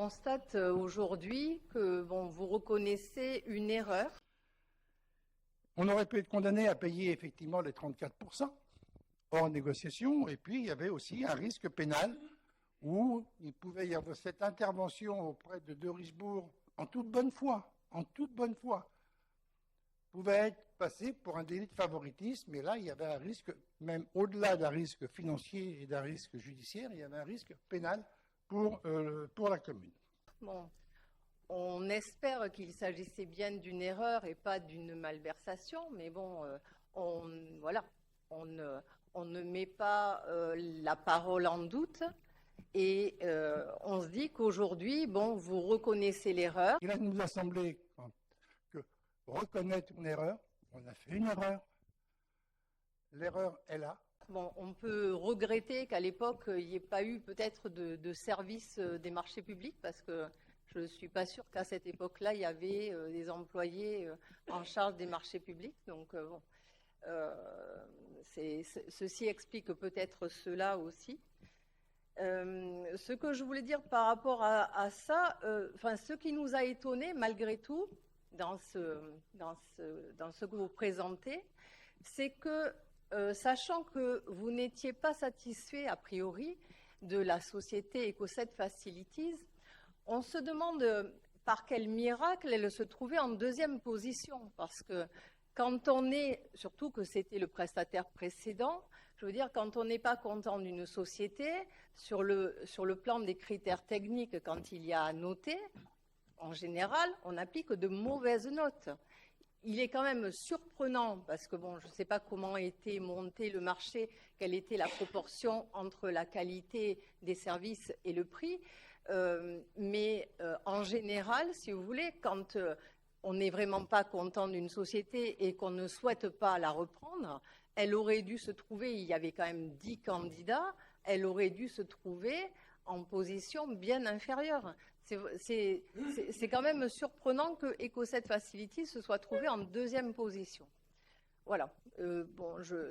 constate aujourd'hui que vous reconnaissez une erreur. On aurait pu être condamné à payer effectivement les 34% hors négociation, et puis il y avait aussi un risque pénal où il pouvait y avoir cette intervention auprès de Richebourg en toute bonne foi, pouvait être passé pour un délit de favoritisme, et là il y avait un risque, même au-delà d'un risque financier et d'un risque judiciaire, il y avait un risque pénal pour la commune. Bon, on espère qu'il s'agissait bien d'une erreur et pas d'une malversation, mais bon, on ne met pas la parole en doute. Et on se dit qu'aujourd'hui, vous reconnaissez l'erreur. Il nous a semblé que reconnaître une erreur, on a fait une erreur, l'erreur est là. Bon, on peut regretter qu'à l'époque, il n'y ait pas eu peut-être de service des marchés publics, parce que je ne suis pas sûre qu'à cette époque-là, il y avait des employés en charge des marchés publics. Donc, ceci explique peut-être cela aussi. Ce que je voulais dire par rapport à ça, ce qui nous a étonné malgré tout dans ce que vous présentez, c'est que sachant que vous n'étiez pas satisfait a priori de la société Ecoset Facilities, on se demande par quel miracle elle se trouvait en deuxième position, parce que quand on est, surtout que c'était le prestataire précédent, je veux dire, quand on n'est pas content d'une société, sur le plan des critères techniques, quand il y a à noter, en général, on applique de mauvaises notes. Il est quand même surprenant, parce que je ne sais pas comment était monté le marché, quelle était la proportion entre la qualité des services et le prix, mais en général, si vous voulez, quand on n'est vraiment pas content d'une société et qu'on ne souhaite pas la reprendre, elle aurait dû se trouver, il y avait quand même 10 candidats, elle aurait dû se trouver en position bien inférieure. C'est quand même surprenant que Ecoset Facilities se soit trouvé en deuxième position. Voilà.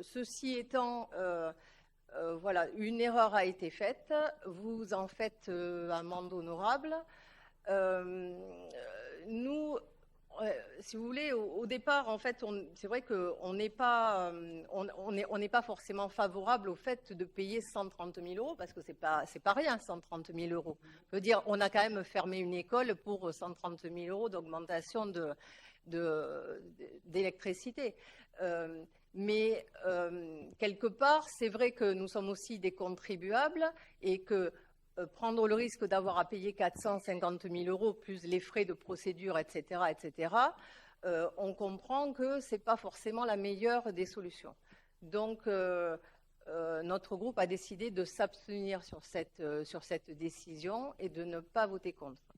Ceci étant, voilà, une erreur a été faite. Vous en faites amende honorable. Nous, si vous voulez, au départ, en fait, c'est vrai qu'on n'est pas, on n'est pas forcément favorable au fait de payer 130 000 euros, parce que c'est pas rien, 130 000 euros. Je veux dire, on a quand même fermé une école pour 130 000 euros d'augmentation d'électricité. Mais quelque part, c'est vrai que nous sommes aussi des contribuables et que prendre le risque d'avoir à payer 450 000 euros plus les frais de procédure, etc., on comprend que ce n'est pas forcément la meilleure des solutions. Donc, notre groupe a décidé de s'abstenir sur cette décision et de ne pas voter contre.